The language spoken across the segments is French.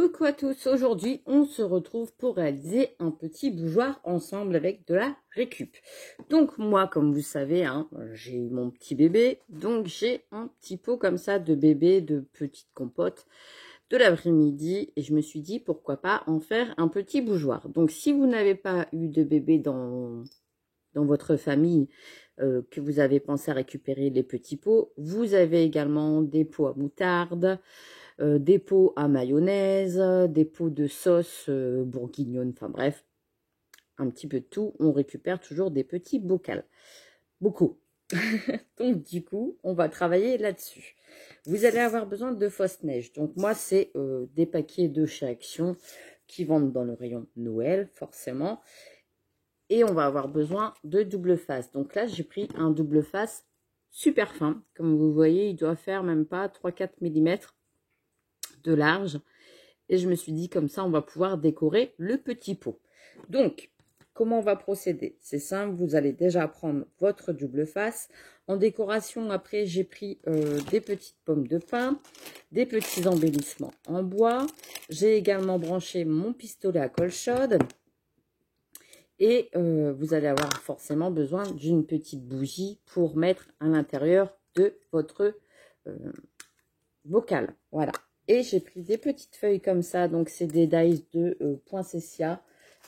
Coucou à tous, aujourd'hui on se retrouve pour réaliser un petit bougeoir ensemble avec de la récup. Donc moi, comme vous savez, j'ai eu mon petit bébé, donc j'ai un petit pot comme ça de bébé, de petite compote de l'après-midi, et je me suis dit pourquoi pas en faire un petit bougeoir. Donc si vous n'avez pas eu de bébé dans votre famille, que vous avez pensé à récupérer les petits pots, vous avez également des pots à moutarde, des pots à mayonnaise, des pots de sauce bourguignonne, enfin bref, un petit peu de tout. On récupère toujours des petits bocaux. Beaucoup. Donc du coup, on va travailler là-dessus. Vous allez avoir besoin de fausses neiges. Donc moi, c'est des paquets de chez Action qui vendent dans le rayon Noël, forcément. Et on va avoir besoin de double face. Donc là, j'ai pris un double face super fin. Comme vous voyez, il doit faire même pas 3-4 mm de large. Et je me suis dit, comme ça, on va pouvoir décorer le petit pot. Donc, comment on va procéder? C'est simple, vous allez déjà prendre votre double face. En décoration, après, j'ai pris des petites pommes de pin, des petits embellissements en bois. J'ai également branché mon pistolet à colle chaude. Et vous allez avoir forcément besoin d'une petite bougie pour mettre à l'intérieur de votre bocal. Voilà. Et j'ai pris des petites feuilles comme ça. Donc, c'est des dies de Poinsettia.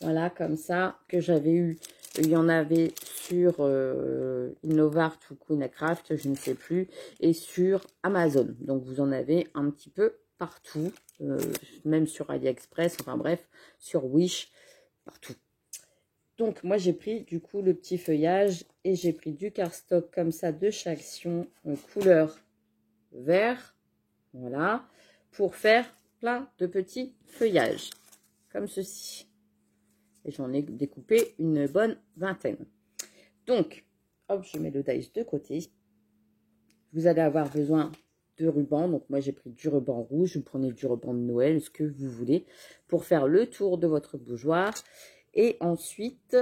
Voilà, comme ça, que j'avais eu. Il y en avait sur Innovart ou Queencraft, je ne sais plus. Et sur Amazon. Donc, vous en avez un petit peu partout. Même sur AliExpress. Enfin, bref, sur Wish. Partout. Donc, moi, j'ai pris, du coup, le petit feuillage. Et j'ai pris du cardstock comme ça de chez Action. Couleur vert. Voilà, pour faire plein de petits feuillages, comme ceci. Et j'en ai découpé une bonne vingtaine. Donc, hop, je mets le dies de côté. Vous allez avoir besoin de ruban. Donc, moi, j'ai pris du ruban rouge. Vous prenez du ruban de Noël, ce que vous voulez, pour faire le tour de votre bougeoir. Et ensuite,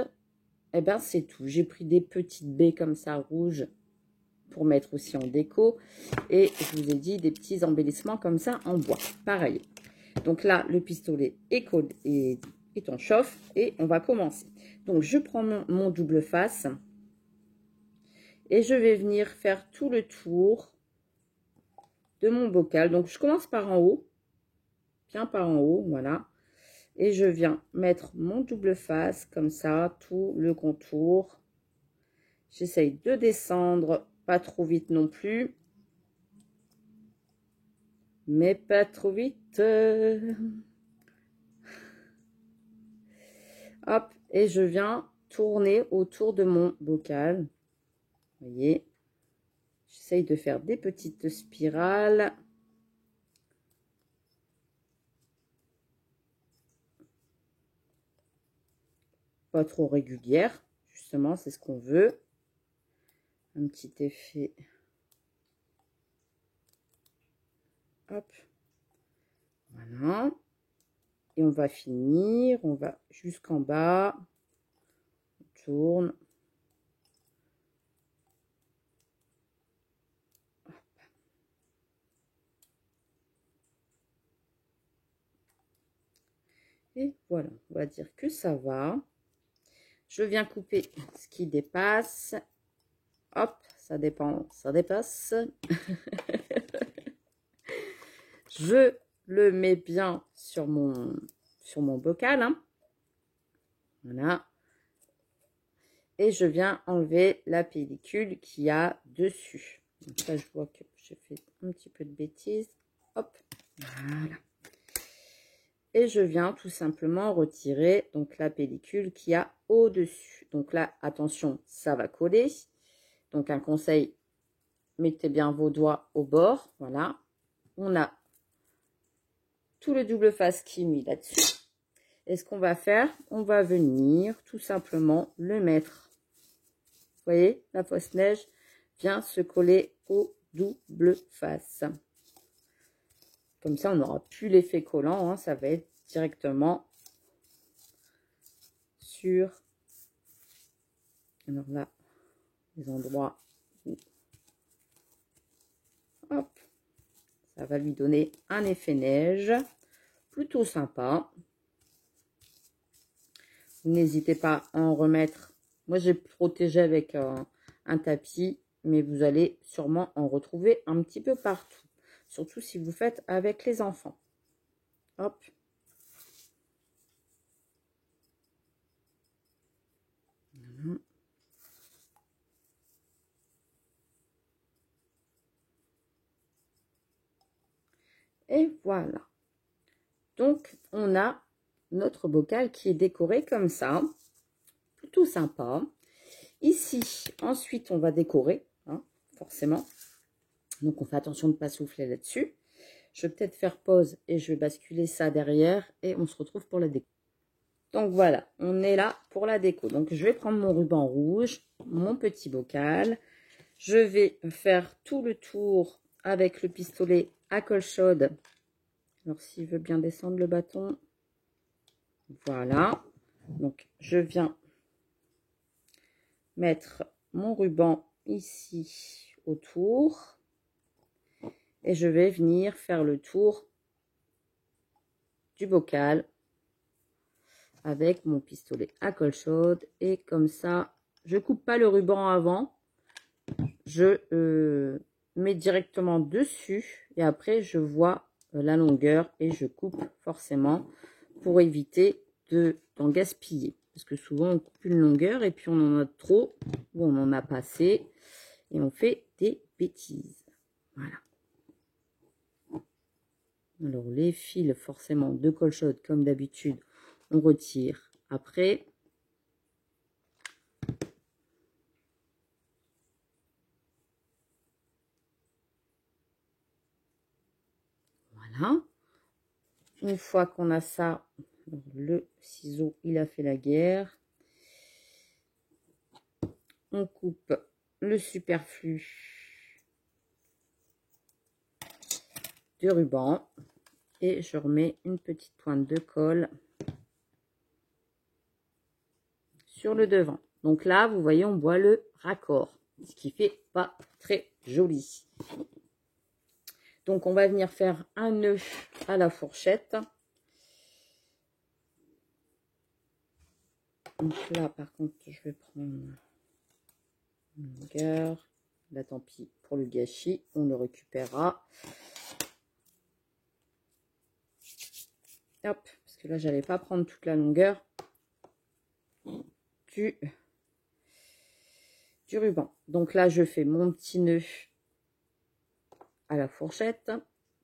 eh ben, c'est tout. J'ai pris des petites baies comme ça, rouges, pour mettre aussi en déco. Et je vous ai dit des petits embellissements comme ça en bois. Pareil. Donc là, le pistolet est en chauffe et on va commencer. Donc, je prends mon double face et je vais venir faire tout le tour de mon bocal. Donc, je commence par en haut, bien par en haut, voilà. Et je viens mettre mon double face comme ça, tout le contour. J'essaye de descendre, pas trop vite non plus. Mais pas trop vite. Hop, et je viens tourner autour de mon bocal. Vous voyez, j'essaye de faire des petites spirales. Pas trop régulières, justement, c'est ce qu'on veut. Un petit effet. Hop. Voilà. Et on va finir, on va jusqu'en bas. On tourne. Hop. Et voilà, on va dire que ça va. Je viens couper ce qui dépasse. Hop, ça dépend, ça dépasse. Je le mets bien sur mon bocal. Hein. Voilà. Et je viens enlever la pellicule qu'il y a dessus. Donc là, je vois que j'ai fait un petit peu de bêtises. Hop, voilà. Et je viens tout simplement retirer donc la pellicule qu'il y a au-dessus. Donc là, attention, ça va coller. Donc un conseil, mettez bien vos doigts au bord. Voilà. On a tout le double face qui est mis là-dessus. Et ce qu'on va faire, on va venir tout simplement le mettre. Vous voyez, la fausse neige vient se coller au double face. Comme ça, on n'aura plus l'effet collant. Hein, ça va être directement sur... Alors là, les endroits où... Hop, ça va lui donner un effet neige. plutôt sympa. N'hésitez pas à en remettre. Moi, j'ai protégé avec un tapis, mais vous allez sûrement en retrouver un petit peu partout. Surtout si vous faites avec les enfants. Hop. Et voilà. Donc, on a notre bocal qui est décoré comme ça. Plutôt sympa. Ici, ensuite, on va décorer, hein, forcément. Donc, on fait attention de ne pas souffler là-dessus. Je vais peut-être faire pause et je vais basculer ça derrière. Et on se retrouve pour la déco. Donc, voilà, on est là pour la déco. Donc, je vais prendre mon ruban rouge, mon petit bocal. Je vais faire tout le tour avec le pistolet à colle chaude. Alors, s'il veut bien descendre le bâton. Voilà. Donc, je viens mettre mon ruban ici autour. Et je vais venir faire le tour du bocal avec mon pistolet à colle chaude. Et comme ça, je coupe pas le ruban avant. Je mets directement dessus. Et après, je vois la longueur et je coupe forcément pour éviter d'en gaspiller. Parce que souvent, on coupe une longueur et puis on en a trop ou on en a pas assez. Et on fait des bêtises. Voilà. Alors, les fils, forcément, de colle chaude, comme d'habitude, on retire après. Voilà. Une fois qu'on a ça, le ciseau, il a fait la guerre. On coupe le superflu du ruban. Et je remets une petite pointe de colle sur le devant. Donc là, vous voyez, on voit le raccord, ce qui fait pas très joli. Donc, on va venir faire un nœud à la fourchette. Donc là, par contre, je vais prendre une longueur. Là, tant pis pour le gâchis, on le récupérera. Hop, parce que là, j'allais pas prendre toute la longueur du ruban. Donc là, je fais mon petit nœud à la fourchette.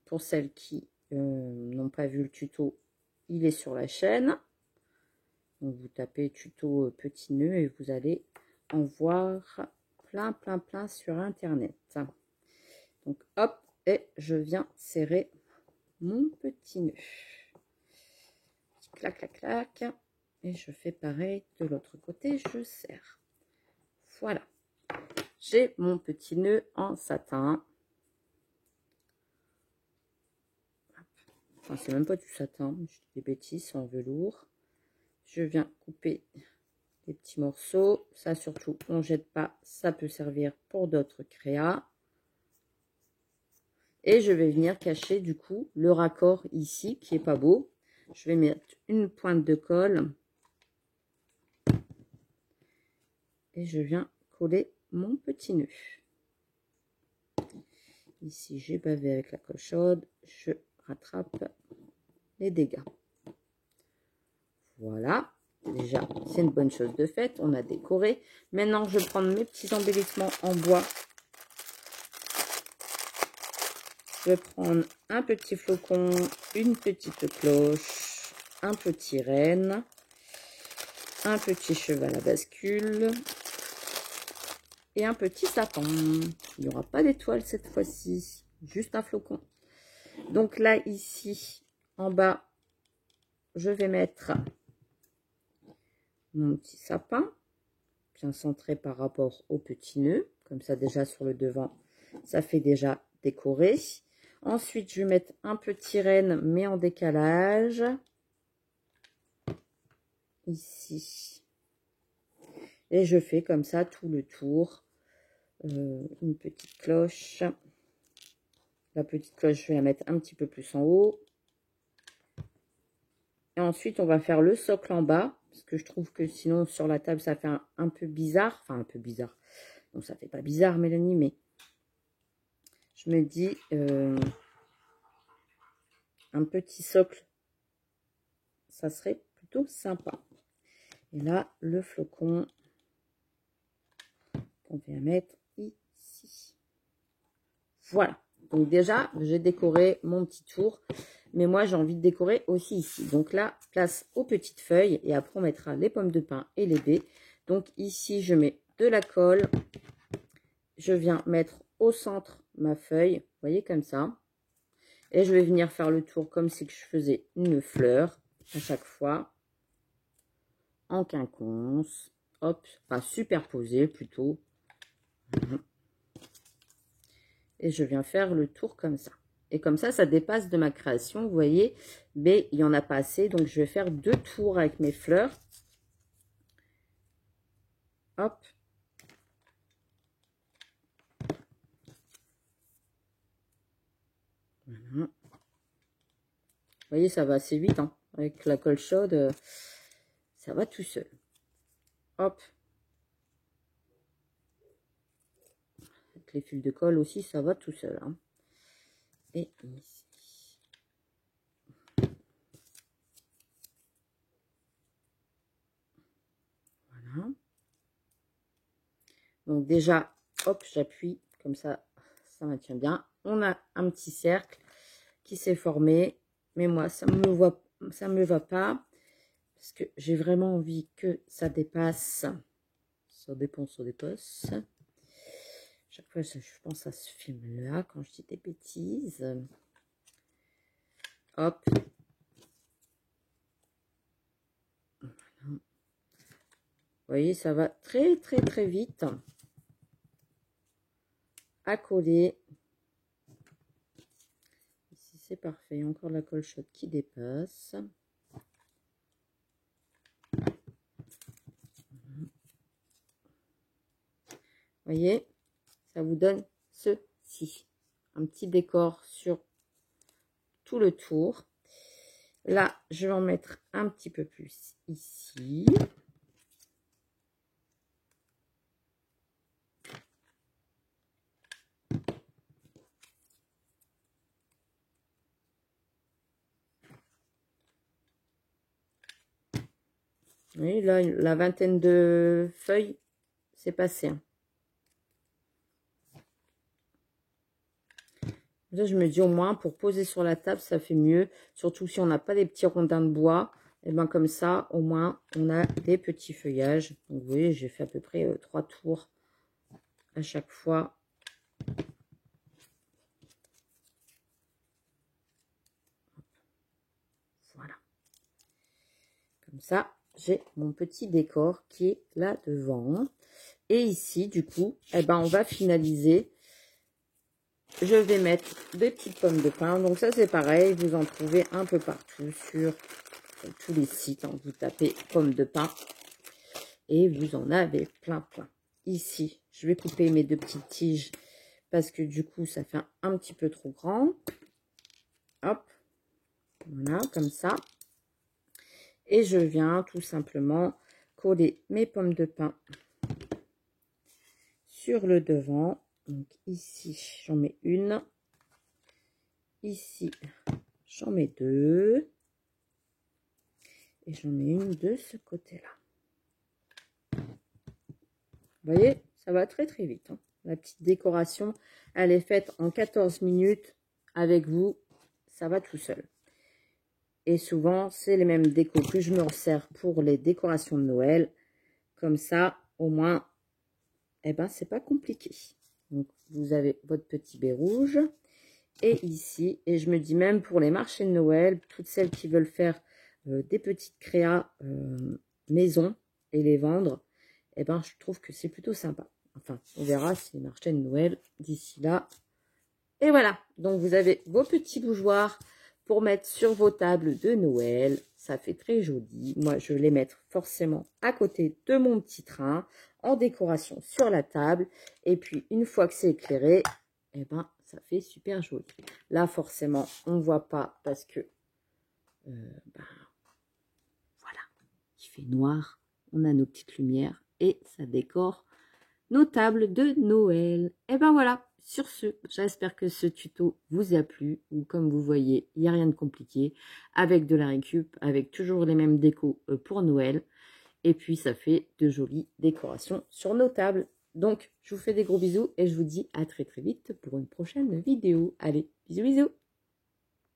Pour celles qui n'ont pas vu le tuto, il est sur la chaîne. Donc vous tapez tuto petit nœud et vous allez en voir plein sur internet. Donc hop, et je viens serrer mon petit nœud. Clac clac clac. Et je fais pareil de l'autre côté, je serre. Voilà. J'ai mon petit nœud en satin. Enfin, c'est même pas du satin, je dis des bêtises, c'est en velours. Je viens couper des petits morceaux. Ça, surtout, on ne jette pas. Ça peut servir pour d'autres créas. Et je vais venir cacher, du coup, le raccord ici, qui est pas beau. Je vais mettre une pointe de colle. Et je viens coller mon petit nœud. Ici, j'ai bavé avec la colle chaude. Je rattrape les dégâts. Voilà. Déjà, c'est une bonne chose de fait. On a décoré. Maintenant, je vais prendre mes petits embellissements en bois. Je vais prendre un petit flocon, une petite cloche, un petit renne, un petit cheval à bascule et un petit sapin. Il n'y aura pas d'étoile cette fois-ci, juste un flocon. Donc là, ici, en bas, je vais mettre mon petit sapin, bien centré par rapport au petit nœud. Comme ça, déjà sur le devant, ça fait déjà décorer. Ensuite, je vais mettre un petit renne, mais en décalage. Ici. Et je fais comme ça tout le tour. Une petite cloche. La petite cloche, je vais la mettre un petit peu plus en haut. Et ensuite, on va faire le socle en bas. Parce que je trouve que sinon, sur la table, ça fait un peu bizarre. Enfin, un peu bizarre. Donc, ça fait pas bizarre, Mélanie, mais je me dis, un petit socle, ça serait plutôt sympa. Et là, le flocon qu'on vient mettre ici. Voilà. Donc déjà, j'ai décoré mon petit tour. Mais moi, j'ai envie de décorer aussi ici. Donc là, place aux petites feuilles. Et après, on mettra les pommes de pin et les baies. Donc ici, je mets de la colle. Je viens mettre au centre ma feuille. Vous voyez, comme ça. Et je vais venir faire le tour comme si je faisais une fleur à chaque fois. En quinconce. Hop. Enfin, superposé plutôt. Et je viens faire le tour comme ça. Et comme ça dépasse de ma création, vous voyez. Mais il n'y en a pas assez, donc je vais faire 2 tours avec mes fleurs. Hop. Voilà. Vous voyez, ça va assez vite, hein. Avec la colle chaude, ça va tout seul. Hop. Avec les fils de colle aussi, ça va tout seul, hein. Et ici. Voilà. Donc déjà, hop, j'appuie, comme ça maintient bien. On a un petit cercle qui s'est formé, mais moi, ça me va pas, parce que j'ai vraiment envie que ça dépasse. Ça dépend, ça dépasse. Chaque fois, je pense à ce film-là, quand je dis des bêtises. Hop. Voilà. Vous voyez, ça va très, très, très vite à coller. Ici, c'est parfait. Encore la colle chaude qui dépasse. Vous voyez, ça vous donne ceci. Un petit décor sur tout le tour. Là, je vais en mettre un petit peu plus ici. Vous voyez, là, la vingtaine de feuilles, c'est passé. Hein. Là, je me dis au moins, pour poser sur la table, ça fait mieux. Surtout si on n'a pas des petits rondins de bois. Et bien comme ça, au moins, on a des petits feuillages. Donc, vous voyez, j'ai fait à peu près 3 tours à chaque fois. Voilà. Comme ça, j'ai mon petit décor qui est là devant. Et ici, du coup, eh ben, on va finaliser. Je vais mettre des petites pommes de pin. Donc ça, c'est pareil. Vous en trouvez un peu partout sur tous les sites. Hein. Vous tapez pommes de pin et vous en avez plein, plein. Ici, je vais couper mes 2 petites tiges parce que du coup, ça fait un petit peu trop grand. Hop. Voilà, comme ça. Et je viens tout simplement coller mes pommes de pin sur le devant. Donc ici, j'en mets une. Ici, j'en mets 2. Et j'en mets une de ce côté-là. Vous voyez, ça va très très vite. Hein. La petite décoration, elle est faite en 14 minutes avec vous. Ça va tout seul. Et souvent, c'est les mêmes décos que je me resserre pour les décorations de Noël. Comme ça, au moins, eh ben, c'est pas compliqué. Donc, vous avez votre petit baie rouge. Et ici, et je me dis même pour les marchés de Noël, toutes celles qui veulent faire des petites créas maison et les vendre, eh ben, je trouve que c'est plutôt sympa. Enfin, on verra si les marchés de Noël d'ici là. Et voilà, donc vous avez vos petits bougeoirs pour mettre sur vos tables de Noël. Ça fait très joli. Moi, je vais les mettre forcément à côté de mon petit train en décoration sur la table. Et puis, une fois que c'est éclairé, eh ben, ça fait super joli. Là, forcément, on ne voit pas parce que ben, fait noir, on a nos petites lumières et ça décore nos tables de Noël. Et ben voilà, sur ce, j'espère que ce tuto vous a plu. Ou comme vous voyez, il n'y a rien de compliqué. Avec de la récup, avec toujours les mêmes décos pour Noël. Et puis ça fait de jolies décorations sur nos tables. Donc, je vous fais des gros bisous et je vous dis à très très vite pour une prochaine vidéo. Allez, bisous bisous!